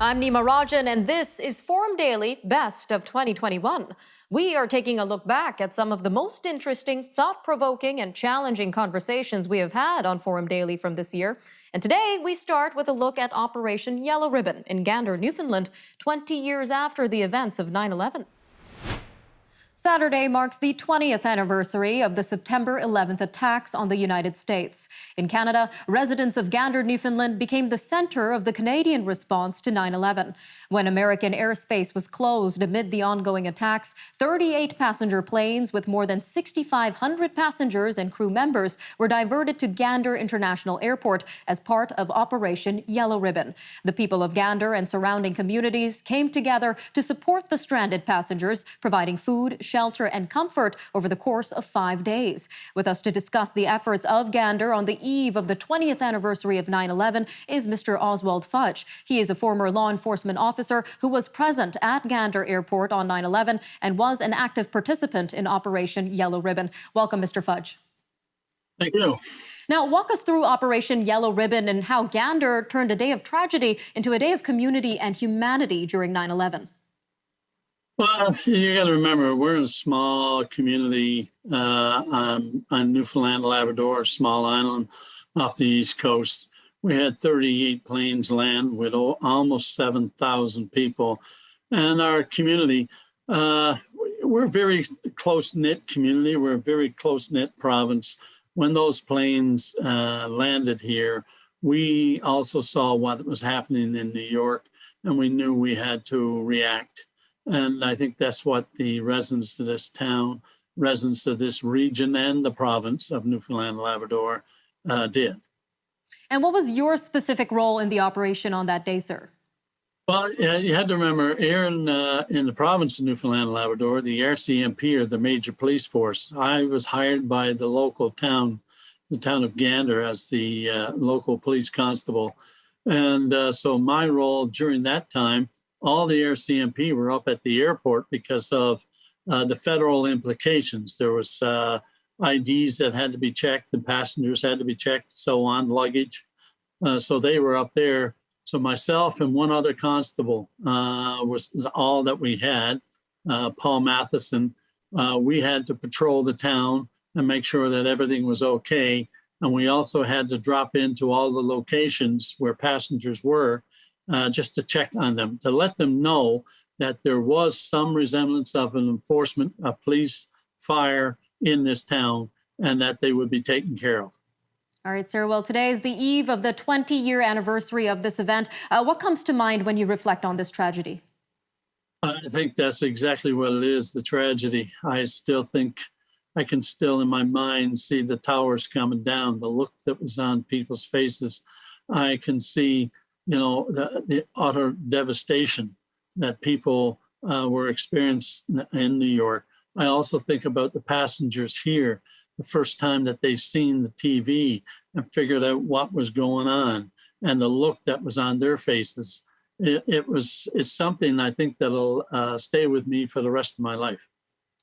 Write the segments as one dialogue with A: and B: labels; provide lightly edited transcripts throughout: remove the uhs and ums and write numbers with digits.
A: I'm Nima Rajan, and this is Forum Daily Best of 2021. We are taking a look back at some of the most interesting, thought-provoking, and challenging conversations we have had on Forum Daily from this year. And today, we start with a look at Operation Yellow Ribbon in Gander, Newfoundland, 20 years after the events of 9/11. Saturday marks the 20th anniversary of the September 11th attacks on the United States. In Canada, residents of Gander, Newfoundland became the center of the Canadian response to 9/11. When American airspace was closed amid the ongoing attacks, 38 passenger planes with more than 6,500 passengers and crew members were diverted to Gander International Airport as part of Operation Yellow Ribbon. The people of Gander and surrounding communities came together to support the stranded passengers, providing food, shelter, and comfort over the course of 5 days. With us to discuss the efforts of Gander on the eve of the 20th anniversary of 9/11 is Mr. Oswald Fudge. He is a former law enforcement officer who was present at Gander Airport on 9/11 and was an active participant in Operation Yellow Ribbon. Welcome, Mr. Fudge.
B: Thank you.
A: Now, walk us through Operation Yellow Ribbon and how Gander turned a day of tragedy into a day of community and humanity during 9/11.
B: Well, you got to remember, we're in a small community on Newfoundland, Labrador, a small island off the East Coast. We had 38 planes land with almost 7,000 people. And our community, we're a very close-knit community. We're a very close-knit province. When those planes landed here, we also saw what was happening in New York, and we knew we had to react. And I think that's what the residents of this town, residents of this region and the province of Newfoundland and Labrador did.
A: And what was your specific role in the operation on that day, sir?
B: Well, you had to remember, here in the province of Newfoundland and Labrador, the RCMP, or the major police force, I was hired by the local town, the town of Gander, as the local police constable. And so my role during that time, all the RCMP were up at the airport because of the federal implications. There was IDs that had to be checked, the passengers had to be checked, so on, luggage. So they were up there. So myself and one other constable was all that we had, Paul Matheson. We had to patrol the town and make sure that everything was okay. And we also had to drop into all the locations where passengers were, just to check on them, to let them know that there was some resemblance of an enforcement, a police fire in this town, and that they would be taken care of.
A: All right, sir. Well, today is the eve of the 20-year anniversary of this event. What comes to mind when you reflect on this tragedy?
B: I think that's exactly what it is, the tragedy. I still think I can still in my mind see the towers coming down, the look that was on people's faces. I can see the utter devastation that people were experiencing in New York. I also think about the passengers here, the first time that they seen the TV and figured out what was going on and the look that was on their faces. It's something I think that'll stay with me for the rest of my life.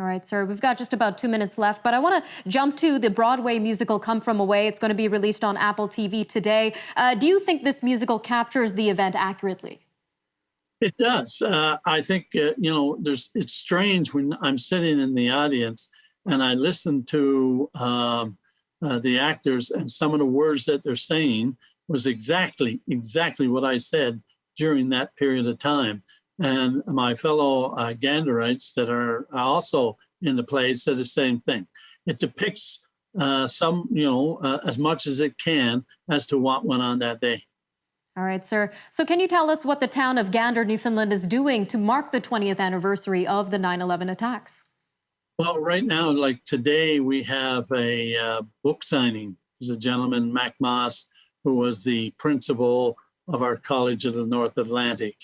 A: All right, sir, we've got just about 2 minutes left, but I want to jump to the Broadway musical Come From Away. It's going to be released on Apple TV today. Do you think this musical captures the event accurately?
B: It does. I think, it's strange when I'm sitting in the audience and I listen to the actors, and some of the words that they're saying was exactly what I said during that period of time. And my fellow Ganderites that are also in the play said the same thing. It depicts as much as it can as to what went on that day.
A: All right, sir. So can you tell us what the town of Gander, Newfoundland is doing to mark the 20th anniversary of the 9/11 attacks?
B: Well, right now, like today, we have a book signing. There's a gentleman, Mac Moss, who was the principal of our College of the North Atlantic.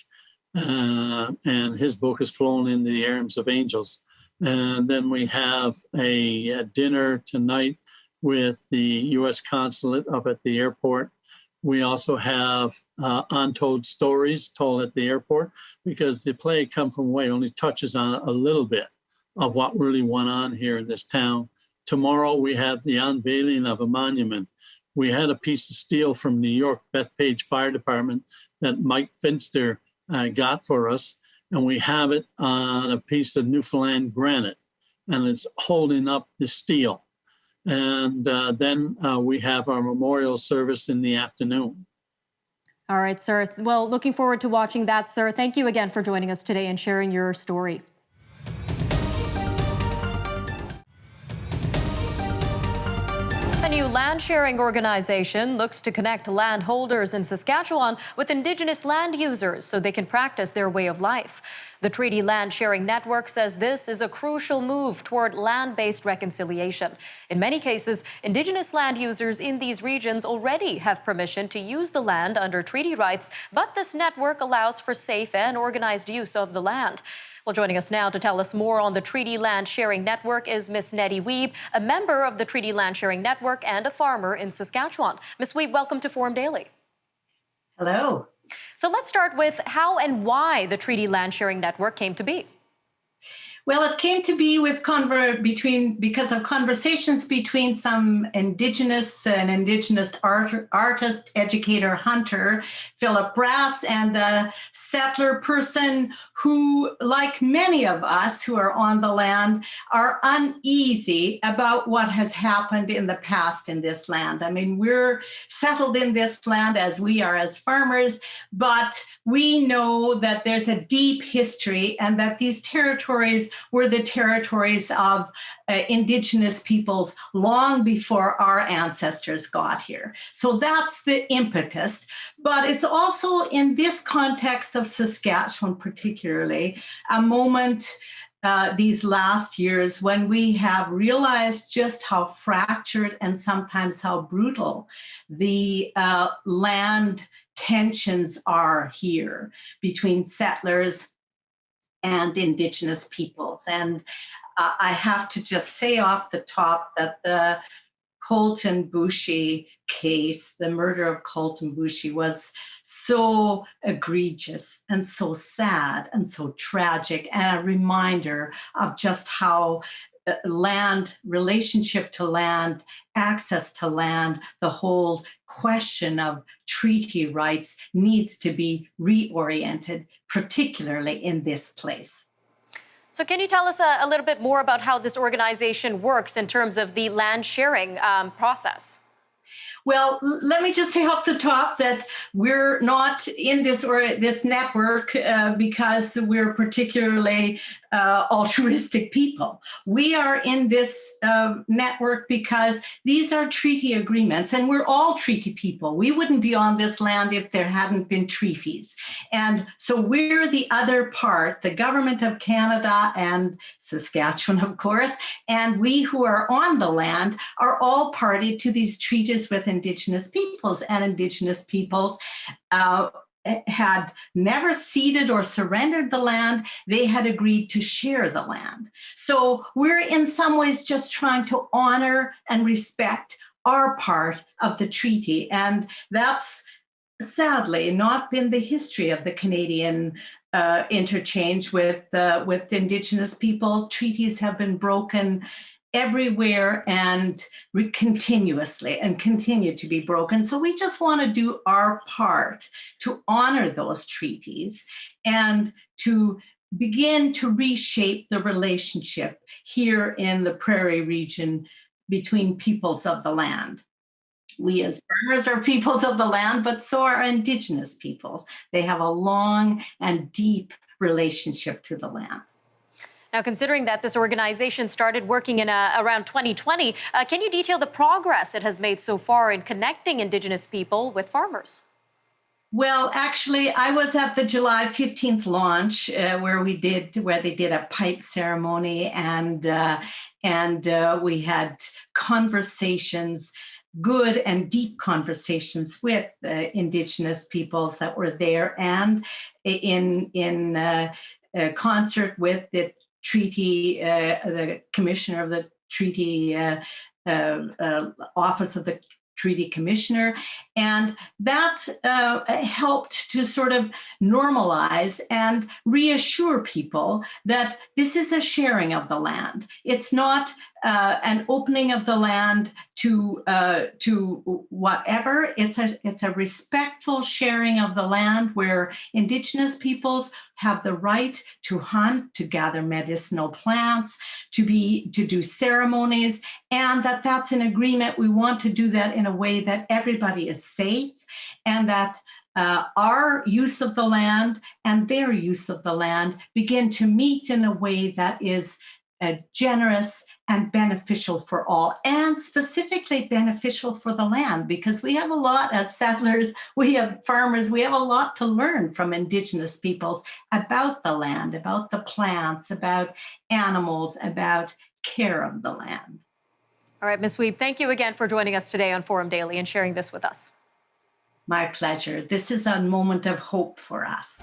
B: And his book has flown in the arms of angels. And then we have a dinner tonight with the U.S. consulate up at the airport. We also have untold stories told at the airport, because the play Come From Away only touches on a little bit of what really went on here in this town. Tomorrow we have the unveiling of a monument. We had a piece of steel from New York, Bethpage Fire Department, that Mike Finster got for us, and we have it on a piece of Newfoundland granite, and it's holding up the steel. And then we have our memorial service in the afternoon.
A: All right, sir. Well, looking forward to watching that, sir. Thank you again for joining us today and sharing your story. A new land-sharing organization looks to connect landholders in Saskatchewan with Indigenous land users so they can practice their way of life. The Treaty Land Sharing Network says this is a crucial move toward land-based reconciliation. In many cases, Indigenous land users in these regions already have permission to use the land under treaty rights, but this network allows for safe and organized use of the land. Well, joining us now to tell us more on the Treaty Land Sharing Network is Miss Nettie Wiebe, a member of the Treaty Land Sharing Network and a farmer in Saskatchewan. Miss Wiebe, welcome to Forum Daily.
C: Hello.
A: So let's start with how and why the Treaty Land Sharing Network came to be.
C: Well, it came to be because of conversations between some Indigenous artist, educator, hunter, Philip Brass, and a settler person who, like many of us who are on the land, are uneasy about what has happened in the past in this land. I mean, we're settled in this land as we are as farmers, but we know that there's a deep history and that these territories were the territories of Indigenous peoples long before our ancestors got here. So that's the impetus. But it's also in this context of Saskatchewan particularly, a moment these last years when we have realized just how fractured and sometimes how brutal the land tensions are here between settlers and Indigenous peoples. And I have to just say off the top that the Colton Boushie case, the murder of Colton Boushie, was so egregious and so sad and so tragic, and a reminder of just how land, relationship to land, access to land, the whole question of treaty rights needs to be reoriented, particularly in this place.
A: So can you tell us a little bit more about how this organization works in terms of the land sharing process?
C: Well, let me just say off the top that we're not in this network because we're particularly altruistic people. We are in this network because these are treaty agreements, and we're all treaty people. We wouldn't be on this land if there hadn't been treaties. And so we're the other part, the Government of Canada and Saskatchewan, of course, and we who are on the land are all party to these treaties with Indigenous peoples, and Indigenous peoples had never ceded or surrendered the land. They had agreed to share the land. So we're in some ways just trying to honor and respect our part of the treaty. And that's sadly not been the history of the Canadian interchange with Indigenous people. Treaties have been broken everywhere and continuously and continue to be broken. So we just want to do our part to honor those treaties and to begin to reshape the relationship here in the prairie region between peoples of the land. We as farmers are peoples of the land, but so are Indigenous peoples. They have a long and deep relationship to the land.
A: Now, considering that this organization started working in around 2020, can you detail the progress it has made so far in connecting Indigenous people with farmers?
C: Well, actually, I was at the July 15th launch where they did a pipe ceremony, and we had conversations, good and deep conversations with Indigenous peoples that were there, and in concert with the treaty, the commissioner of the treaty office of the Treaty Commissioner, and that helped to sort of normalize and reassure people that this is a sharing of the land. It's not an opening of the land to whatever. It's a respectful sharing of the land where Indigenous peoples have the right to hunt, to gather medicinal plants, to do ceremonies, and that's an agreement. We want to do that in a way that everybody is safe, and that our use of the land and their use of the land begin to meet in a way that is generous and beneficial for all, and specifically beneficial for the land, because we have a lot as settlers, we have farmers, we have a lot to learn from Indigenous peoples about the land, about the plants, about animals, about care of the land.
A: All right, Ms. Wiebe, thank you again for joining us today on Forum Daily and sharing this with us.
C: My pleasure. This is a moment of hope for us.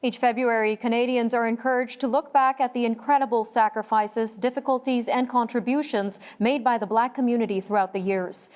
A: Each February, Canadians are encouraged to look back at the incredible sacrifices, difficulties, and contributions made by the Black community throughout the years.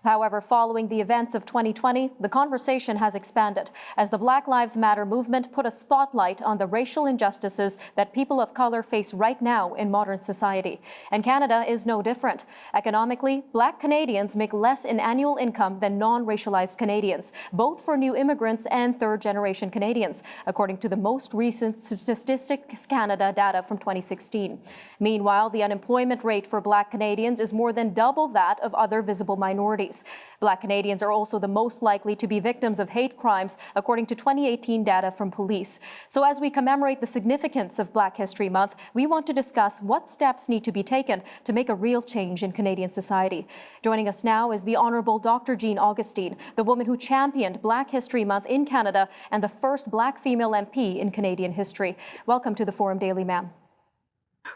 A: However, following the events of 2020, the conversation has expanded as the Black Lives Matter movement put a spotlight on the racial injustices that people of color face right now in modern society. And Canada is no different. Economically, Black Canadians make less in annual income than non-racialized Canadians, both for new immigrants and third-generation Canadians, according to the most recent Statistics Canada data from 2016. Meanwhile, the unemployment rate for Black Canadians is more than double that of other visible minorities. Black Canadians are also the most likely to be victims of hate crimes, according to 2018 data from police. So as we commemorate the significance of Black History Month, we want to discuss what steps need to be taken to make a real change in Canadian society. Joining us now is the Honourable Dr. Jean Augustine, the woman who championed Black History Month in Canada and the first Black female MP in Canadian history. Welcome to the Forum Daily, ma'am.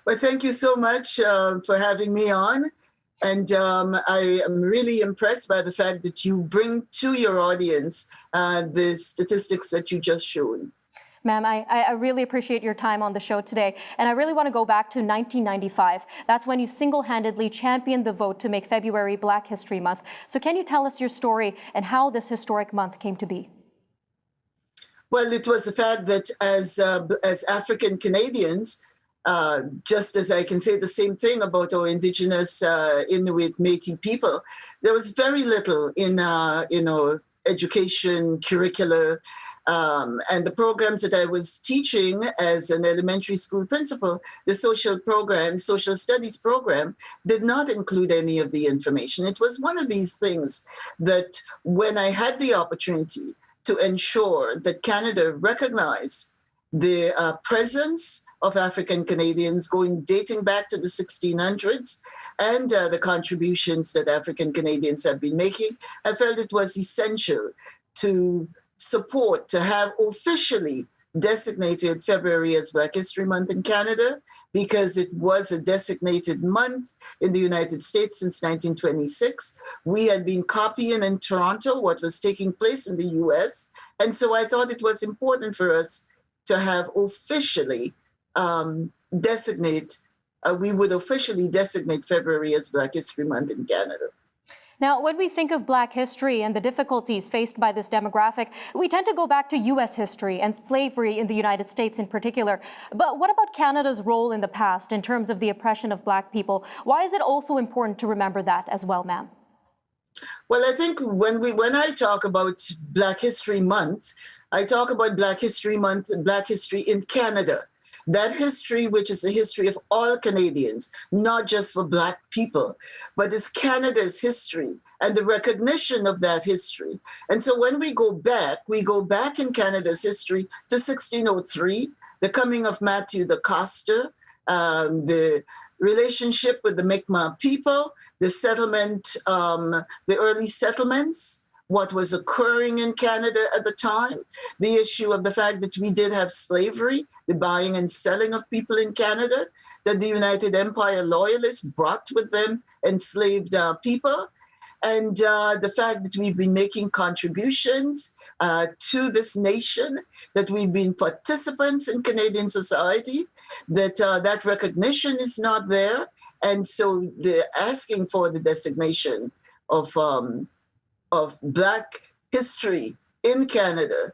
D: Well, thank you so much for having me on. And I am really impressed by the fact that you bring to your audience the statistics that you just showed.
A: Ma'am, I really appreciate your time on the show today. And I really want to go back to 1995. That's when you single-handedly championed the vote to make February Black History Month. So can you tell us your story and how this historic month came to be?
D: Well, it was the fact that as African Canadians, just as I can say the same thing about our Indigenous Inuit Métis people, there was very little in education, curricula, and the programs that I was teaching as an elementary school principal, the social studies program, did not include any of the information. It was one of these things that when I had the opportunity to ensure that Canada recognized the presence of African Canadians dating back to the 1600s and the contributions that African Canadians have been making, I felt it was essential to have officially designated February as Black History Month in Canada, because it was a designated month in the United States since 1926. We had been copying in Toronto what was taking place in the US. And so I thought it was important for us to have officially we would officially designate February as Black History Month in Canada.
A: Now, when we think of Black history and the difficulties faced by this demographic, we tend to go back to U.S. history and slavery in the United States in particular. But what about Canada's role in the past in terms of the oppression of Black people? Why is it also important to remember that as well, ma'am?
D: Well, I think when I talk about Black History Month, I talk about Black History Month and Black history in Canada. That history, which is a history of all Canadians, not just for Black people, but it's Canada's history and the recognition of that history. And so when we go back in Canada's history to 1603, the coming of Matthew the Coster, the relationship with the Mi'kmaq people, the settlement, the early settlements, what was occurring in Canada at the time, the issue of the fact that we did have slavery, the buying and selling of people in Canada, that the United Empire loyalists brought with them enslaved people, and the fact that we've been making contributions to this nation, that we've been participants in Canadian society, that that recognition is not there. And so the asking for the designation of of Black history in Canada,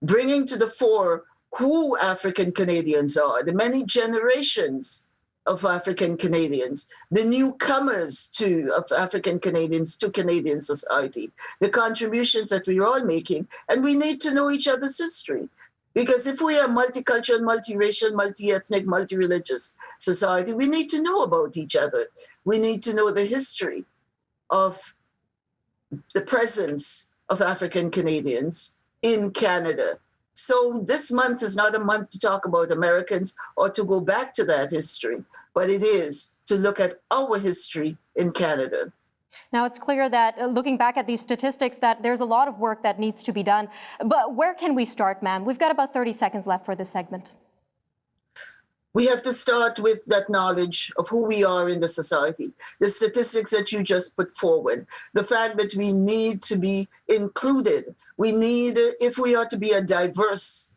D: bringing to the fore who African Canadians are, the many generations of African Canadians, the newcomers of African Canadians to Canadian society, the contributions that we're all making, and we need to know each other's history. Because if we are multicultural, multiracial, multi-ethnic, multi-religious society, we need to know about each other. We need to know the history of the presence of African Canadians in Canada. So this month is not a month to talk about Americans or to go back to that history, but it is to look at our history in Canada.
A: Now, it's clear that looking back at these statistics, that there's a lot of work that needs to be done. But where can we start, ma'am? We've got about 30 seconds left for this segment.
D: We have to start with that knowledge of who we are in the society, the statistics that you just put forward, the fact that we need to be included. We need, if we are to be a diverse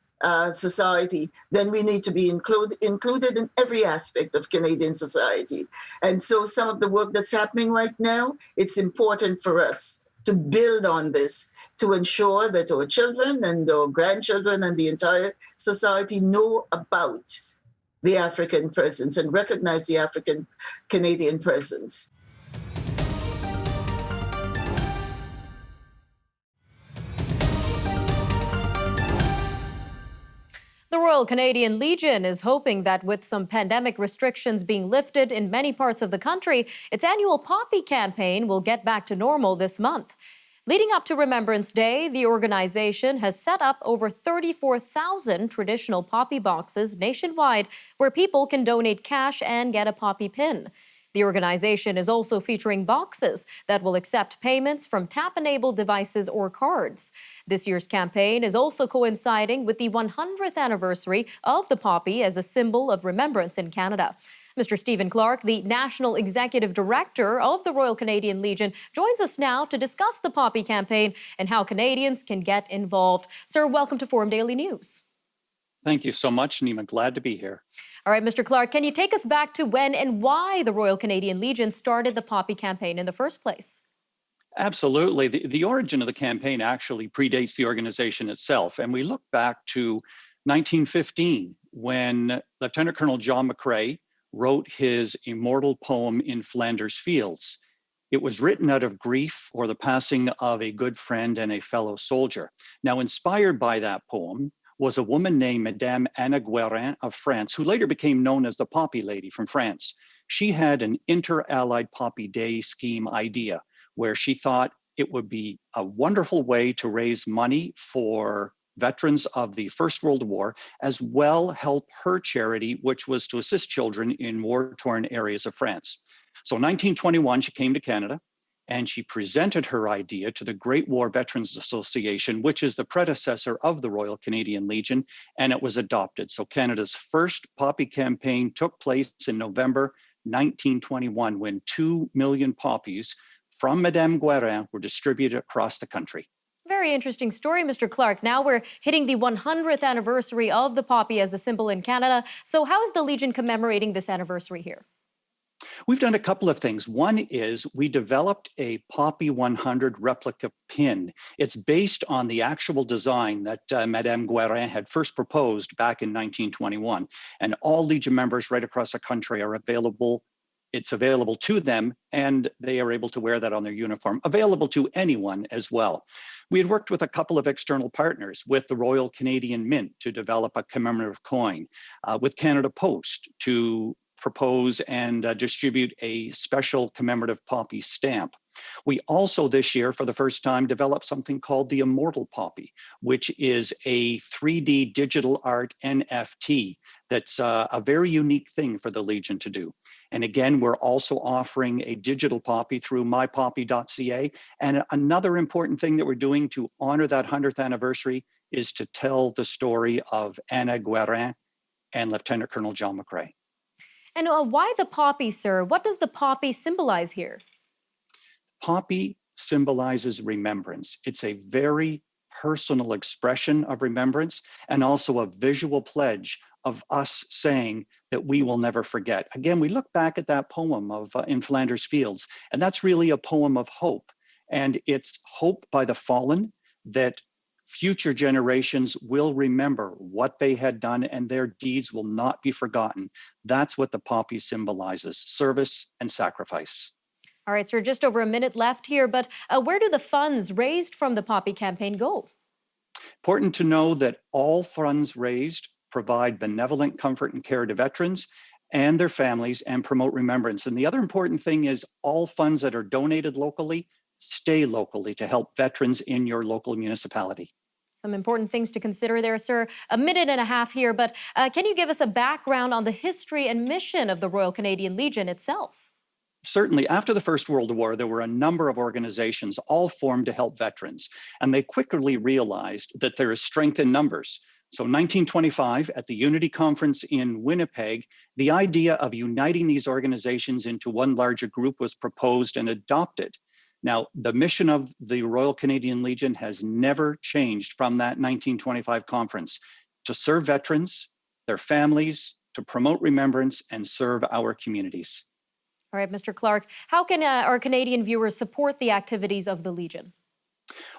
D: society, then we need to be included in every aspect of Canadian society. And so some of the work that's happening right now, it's important for us to build on this, to ensure that our children and our grandchildren and the entire society know about the African presence and recognize the African Canadian presence.
A: The Royal Canadian Legion is hoping that with some pandemic restrictions being lifted in many parts of the country, its annual poppy campaign will get back to normal this month. Leading up to Remembrance Day, the organization has set up over 34,000 traditional poppy boxes nationwide where people can donate cash and get a poppy pin. The organization is also featuring boxes that will accept payments from tap-enabled devices or cards. This year's campaign is also coinciding with the 100th anniversary of the poppy as a symbol of remembrance in Canada. Mr. Stephen Clark, the National Executive Director of the Royal Canadian Legion, joins us now to discuss the poppy campaign and how Canadians can get involved. Sir, welcome to Forum Daily News.
E: Thank you so much, Nima. Glad to be here.
A: All right, Mr. Clark, can you take us back to when and why the Royal Canadian Legion started the poppy campaign in the first place?
E: Absolutely. The origin of the campaign actually predates the organization itself. And we look back to 1915 when Lieutenant Colonel John McCrae wrote his immortal poem In Flanders Fields. It was written out of grief for the passing of a good friend and a fellow soldier. Now, inspired by that poem was a woman named Madame Anna Guérin of France, who later became known as the Poppy Lady from France. She had an inter-allied Poppy Day scheme idea where she thought it would be a wonderful way to raise money for veterans of the First World War, as well help her charity, which was to assist children in war-torn areas of France. So in 1921, she came to Canada and she presented her idea to the Great War Veterans Association, which is the predecessor of the Royal Canadian Legion, and it was adopted. So Canada's first poppy campaign took place in November 1921 when 2 million poppies from Madame Guérin were distributed across the country.
A: Very interesting story, Mr. Clark. Now we're hitting the 100th anniversary of the poppy as a symbol in Canada. So how is the Legion commemorating this anniversary here?
E: We've done a couple of things. One is we developed a Poppy 100 replica pin. It's based on the actual design that Madame Guérin had first proposed back in 1921. And all Legion members right across the country are available. It's available to them, and they are able to wear that on their uniform, available to anyone as well. We had worked with a couple of external partners, with the Royal Canadian Mint to develop a commemorative coin, with Canada Post to propose and distribute a special commemorative poppy stamp. We also this year, for the first time, developed something called the Immortal Poppy, which is a 3D digital art NFT that's a very unique thing for the Legion to do. And again, we're also offering a digital poppy through mypoppy.ca. And another important thing that we're doing to honor that 100th anniversary is to tell the story of Anna Guérin and Lieutenant Colonel John McCrae.
A: And why the poppy, sir? What does the poppy symbolize here?
E: Poppy symbolizes remembrance. It's a very personal expression of remembrance and also a visual pledge of us saying that we will never forget. Again, we look back at that poem of In Flanders Fields, and that's really a poem of hope. And it's hope by the fallen that future generations will remember what they had done and their deeds will not be forgotten. That's what the poppy symbolizes, service and sacrifice.
A: All right, sir, just over a minute left here, but where do the funds raised from the Poppy campaign go?
E: Important to know that all funds raised provide benevolent comfort and care to veterans and their families and promote remembrance. And the other important thing is all funds that are donated locally stay locally to help veterans in your local municipality.
A: Some important things to consider there, sir. A minute and a half here, but can you give us a background on the history and mission of the Royal Canadian Legion itself?
E: Certainly, after the First World War, there were a number of organizations all formed to help veterans, and they quickly realized that there is strength in numbers. So 1925, at the Unity Conference in Winnipeg, the idea of uniting these organizations into one larger group was proposed and adopted. Now, the mission of the Royal Canadian Legion has never changed from that 1925 conference: to serve veterans, their families, to promote remembrance, and serve our communities.
A: All right, Mr. Clark, how can our Canadian viewers support the activities of the Legion?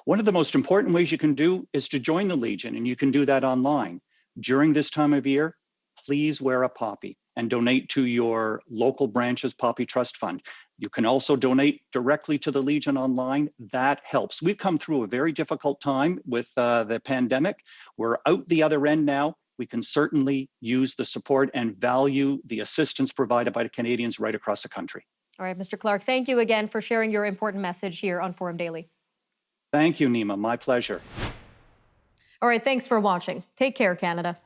E: One of the most important ways you can do is to join the Legion, and you can do that online. During this time of year, please wear a poppy and donate to your local branch's Poppy Trust Fund. You can also donate directly to the Legion online. That helps. We've come through a very difficult time with the pandemic. We're out the other end now. We can certainly use the support and value the assistance provided by the Canadians right across the country.
A: All right, Mr. Clark, thank you again for sharing your important message here on Forum Daily.
E: Thank you, Nima. My pleasure.
A: All right, thanks for watching. Take care, Canada.